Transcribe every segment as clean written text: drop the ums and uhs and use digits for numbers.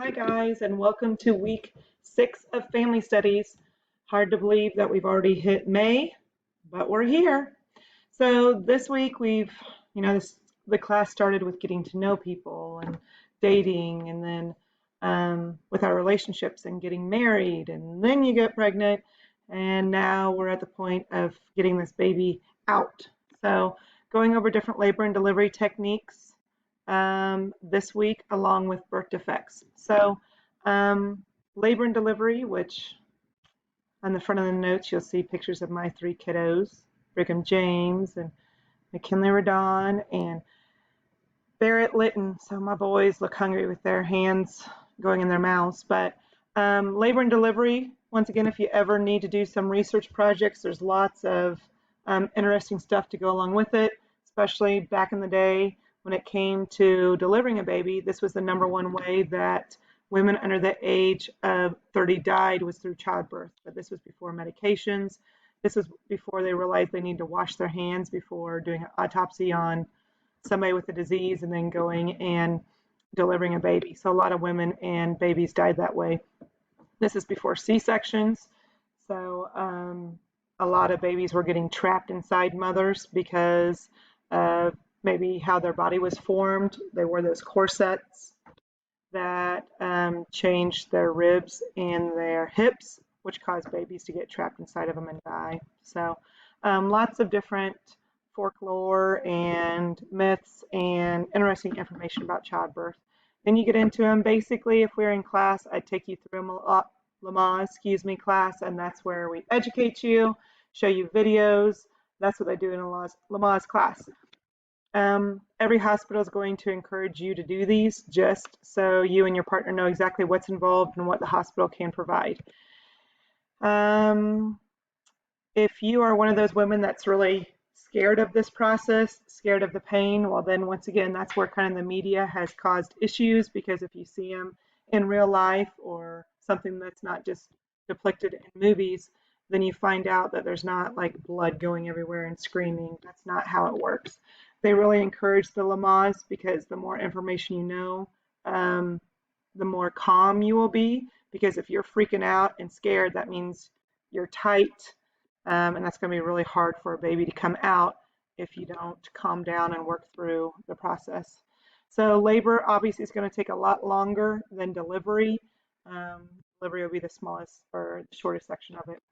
Hi, guys, and welcome to week 6 of Family Studies. Hard to believe that we've already hit May, but we're here. So this week the class started with getting to know people and dating, and then with our relationships and getting married, and then you get pregnant, and now we're at the point of getting this baby out. So going over different labor and delivery techniques this week, along with birth defects. So labor and delivery, which on the front of the notes, you'll see pictures of my 3 kiddos, Brigham James and McKinley Radon and Barrett Litton. So my boys look hungry with their hands going in their mouths. But labor and delivery, once again, if you ever need to do some research projects, there's lots of interesting stuff to go along with it, especially back in the day when it came to delivering a baby. This was the #1 way that women under the age of 30 died, was through childbirth. But this was before medications. This was before they realized they need to wash their hands before doing an autopsy on somebody with a disease and then going and delivering a baby. So a lot of women and babies died that way. This is before C-sections. So a lot of babies were getting trapped inside mothers because of maybe how their body was formed. They wore those corsets that changed their ribs and their hips, which caused babies to get trapped inside of them and die. So lots of different folklore and myths and interesting information about childbirth. Then you get into them. Basically, if we're in class, I'd take you through a Lamaze, class, and that's where we educate you, show you videos. That's what I do in a Lamaze class. Every hospital is going to encourage you to do these just so you and your partner know exactly what's involved and what the hospital can provide. If you are one of those women that's really scared of this process, scared of the pain, well then once again, that's where kind of the media has caused issues, because if you see them in real life or something that's not just depicted in movies, then you find out that there's not like blood going everywhere and screaming. That's not how it works. They really encourage the Lamaze because the more information you know, the more calm you will be. Because if you're freaking out and scared, that means you're tight, and that's going to be really hard for a baby to come out if you don't calm down and work through the process. So labor obviously is going to take a lot longer than delivery. Delivery will be the smallest or the shortest section of it.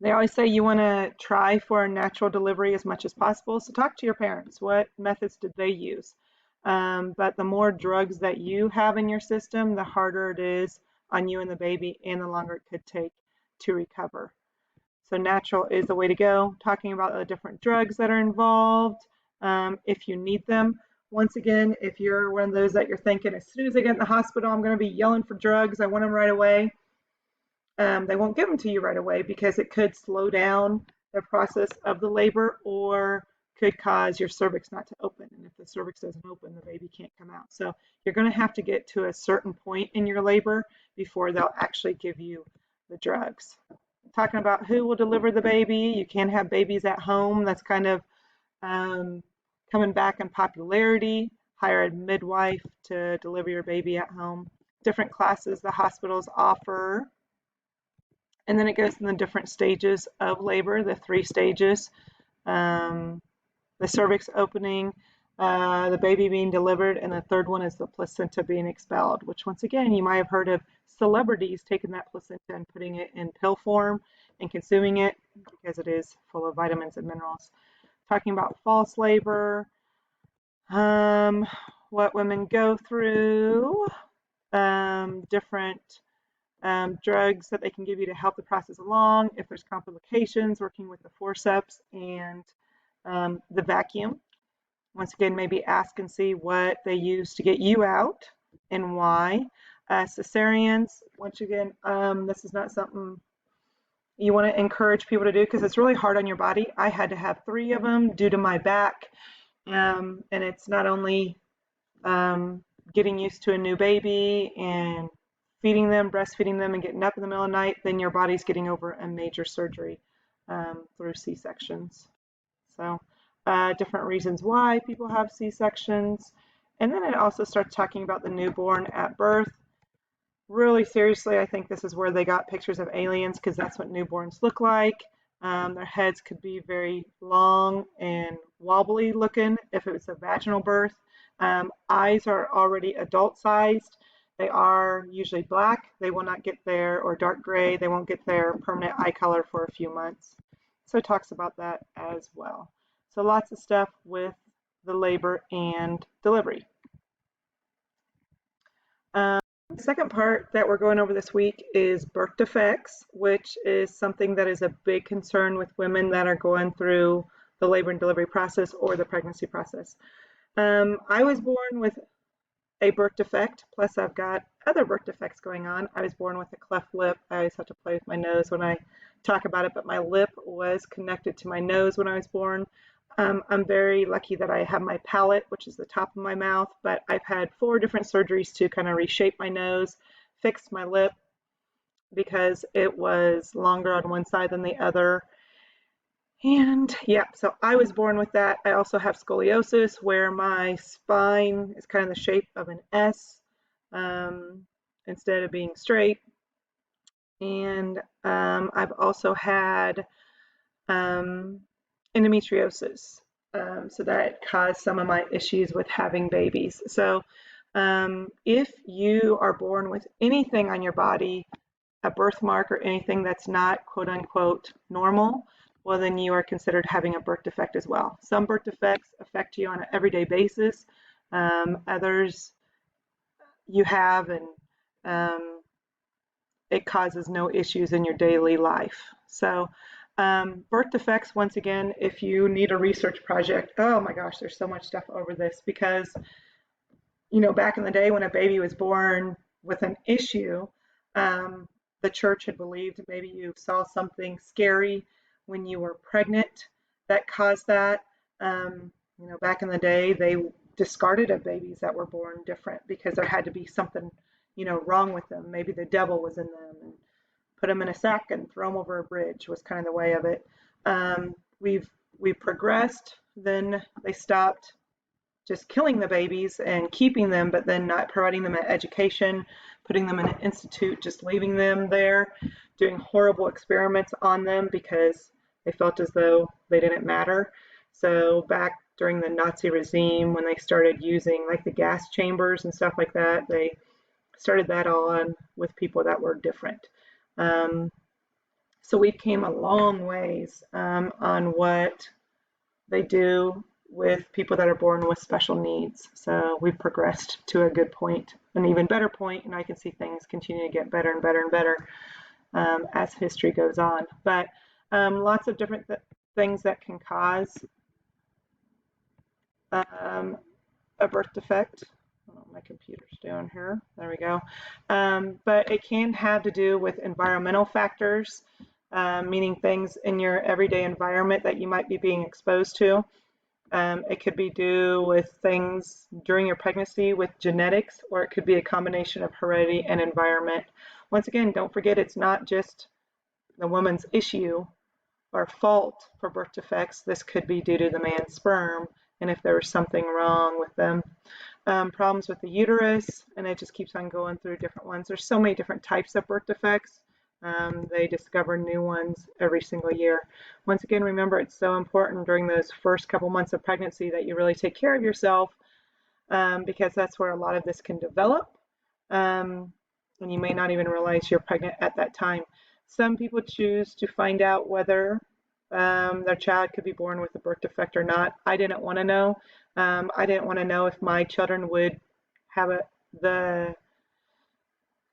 They always say you want to try for a natural delivery as much as possible. So talk to your parents. What methods did they use? But the more drugs that you have in your system, the harder it is on you and the baby, and the longer it could take to recover. So natural is the way to go. Talking about the different drugs that are involved, if you need them. Once again, if you're one of those that you're thinking, as soon as I get in the hospital, I'm going to be yelling for drugs, I want them right away. They won't give them to you right away because it could slow down the process of the labor or could cause your cervix not to open. And if the cervix doesn't open, the baby can't come out. So you're going to have to get to a certain point in your labor before they'll actually give you the drugs. Talking about who will deliver the baby, you can have babies at home. That's kind of coming back in popularity. Hire a midwife to deliver your baby at home. Different classes the hospitals offer. And then it goes in the different stages of labor, the 3 stages. The cervix opening, the baby being delivered, and the third one is the placenta being expelled, which once again, you might have heard of celebrities taking that placenta and putting it in pill form and consuming it because it is full of vitamins and minerals. Talking about false labor, what women go through, different drugs that they can give you to help the process along. If there's complications, working with the forceps and the vacuum. Once again, maybe ask and see what they use to get you out and why. Cesareans, once again, this is not something you want to encourage people to do because it's really hard on your body. I had to have 3 of them due to my back, and it's not only getting used to a new baby and feeding them, breastfeeding them, and getting up in the middle of the night, then your body's getting over a major surgery through C-sections. So different reasons why people have C-sections. And then it also starts talking about the newborn at birth. really seriously, I think this is where they got pictures of aliens because that's what newborns look like. Their heads could be very long and wobbly looking if it was a vaginal birth. Eyes are already adult sized. They are usually black. They will not get their, or dark gray, they won't get their permanent eye color for a few months. So it talks about that as well. So lots of stuff with the labor and delivery. The second part that we're going over this week is birth defects, which is something that is a big concern with women that are going through the labor and delivery process or the pregnancy process. I was born with a birth defect, plus I've got other birth defects going on. I was born with a cleft lip. I always have to play with my nose when I talk about it, but my lip was connected to my nose when I was born. I'm very lucky that I have my palate, which is the top of my mouth, but I've had 4 different surgeries to kind of reshape my nose, fix my lip because it was longer on one side than the other. And yeah, so I was born with that. I also have scoliosis where my spine is kind of the shape of an S um, instead of being straight. And I've also had um, endometriosis. So that caused some of my issues with having babies. So if you are born with anything on your body, a birthmark or anything that's not quote unquote normal, well, then you are considered having a birth defect as well. Some birth defects affect you on an everyday basis. Others you have, and it causes no issues in your daily life. So birth defects, once again, if you need a research project, oh my gosh, there's so much stuff over this because, you know, back in the day when a baby was born with an issue, um, the church had believed maybe you saw something scary when you were pregnant that caused that. You know, back in the day, they discarded of babies that were born different because there had to be something, you know, wrong with them. Maybe the devil was in them, and put them in a sack and throw them over a bridge was kind of the way of it. Um, we've progressed. Then they stopped just killing the babies and keeping them, but then not providing them an education, putting them in an institute, just leaving them there, doing horrible experiments on them because they felt as though they didn't matter. So back during the Nazi regime, when they started using like the gas chambers and stuff like that, they started that on with people that were different. Um, so we came a long ways on what they do with people that are born with special needs. So we've progressed to a good point, an even better point, and I can see things continue to get better and better and better as history goes on. But lots of different things that can cause a birth defect. Oh, my computer's down here. There we go. But it can have to do with environmental factors, meaning things in your everyday environment that you might be being exposed to. It could be due with things during your pregnancy with genetics, or it could be a combination of heredity and environment. Once again, don't forget it's not just the woman's issue or fault for birth defects. This could be due to the man's sperm, and if there was something wrong with them. Problems with the uterus, and it just keeps on going through different ones. There's so many different types of birth defects. They discover new ones every single year. Once again, remember it's so important during those first couple months of pregnancy that you really take care of yourself because that's where a lot of this can develop. And you may not even realize you're pregnant at that time. Some people choose to find out whether their child could be born with a birth defect or not. I didn't want to know. I didn't want to know if my children would have the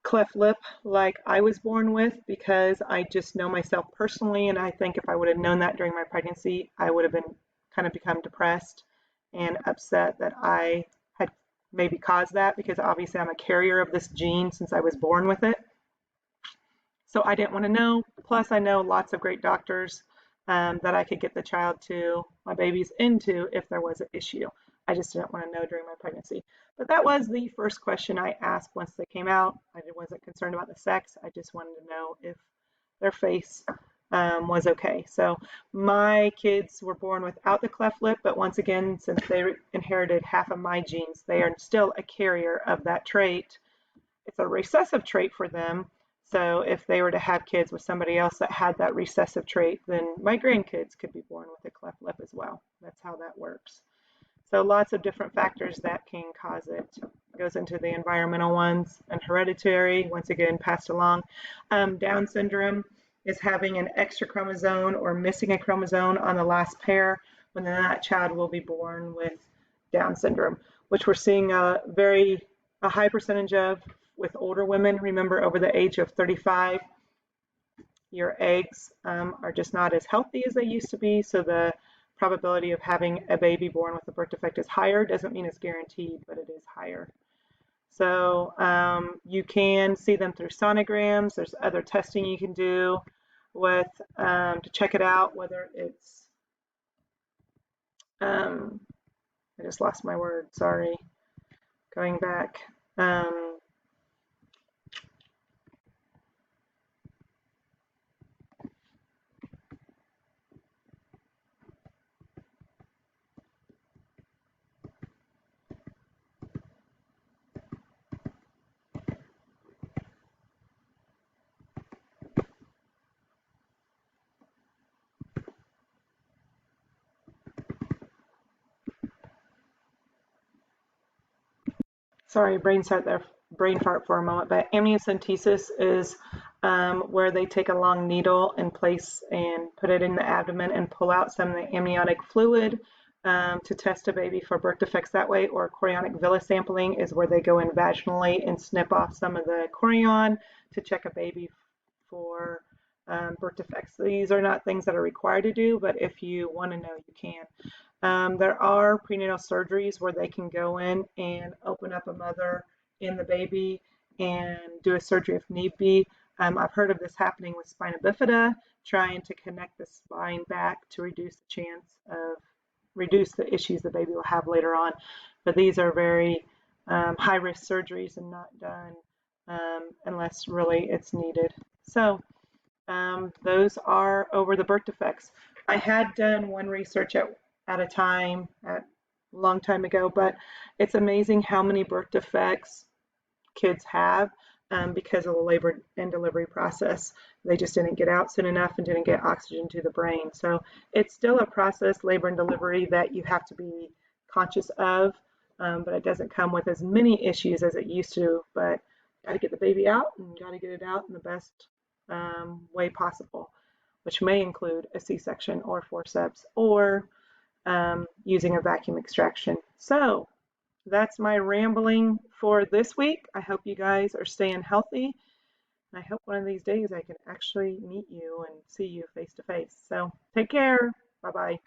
cleft lip like I was born with because I just know myself personally, and I think if I would have known that during my pregnancy, I would have been kind of become depressed and upset that I had maybe caused that because obviously I'm a carrier of this gene since I was born with it. So I didn't want to know. Plus, I know lots of great doctors that I could get the child to my babies into if there was an issue. I just didn't want to know during my pregnancy. But that was the first question I asked once they came out. I wasn't concerned about the sex. I just wanted to know if their face was okay. So my kids were born without the cleft lip, but once again, since they inherited half of my genes, they are still a carrier of that trait it's a recessive trait for them. So if they were to have kids with somebody else that had that recessive trait, then my grandkids could be born with a cleft lip as well. That's how that works. So lots of different factors that can cause it. It goes into the environmental ones and hereditary, once again, passed along. Down syndrome is having an extra chromosome or missing a chromosome on the last pair, when then that child will be born with Down syndrome, which we're seeing a high percentage of with older women. Remember, over the age of 35, your eggs are just not as healthy as they used to be. So the probability of having a baby born with a birth defect is higher. Doesn't mean it's guaranteed, but it is higher. So you can see them through sonograms. There's other testing you can do with to check it out, whether it's I just lost my word, sorry. Going back. Sorry, brain fart for a moment, but amniocentesis is where they take a long needle and place and put it in the abdomen and pull out some of the amniotic fluid to test a baby for birth defects that way, or chorionic villus sampling is where they go in vaginally and snip off some of the chorion to check a baby for birth defects. These are not things that are required to do, but if you want to know, you can. There are prenatal surgeries where they can go in and open up a mother and the baby and do a surgery if need be. I've heard of this happening with spina bifida, trying to connect the spine back to reduce the issues the baby will have later on. But these are very high risk surgeries and not done unless really it's needed. So those are over the birth defects. I had done one research at a time a long time ago, but it's amazing how many birth defects kids have because of the labor and delivery process. They just didn't get out soon enough and didn't get oxygen to the brain. So it's still a process, labor and delivery, that you have to be conscious of, but it doesn't come with as many issues as it used to. But got to get the baby out and got to get it out in the best way possible, which may include a C-section or forceps or using a vacuum extraction. So that's my rambling for this week. I hope you guys are staying healthy. And I hope one of these days I can actually meet you and see you face to face. So take care. Bye-bye.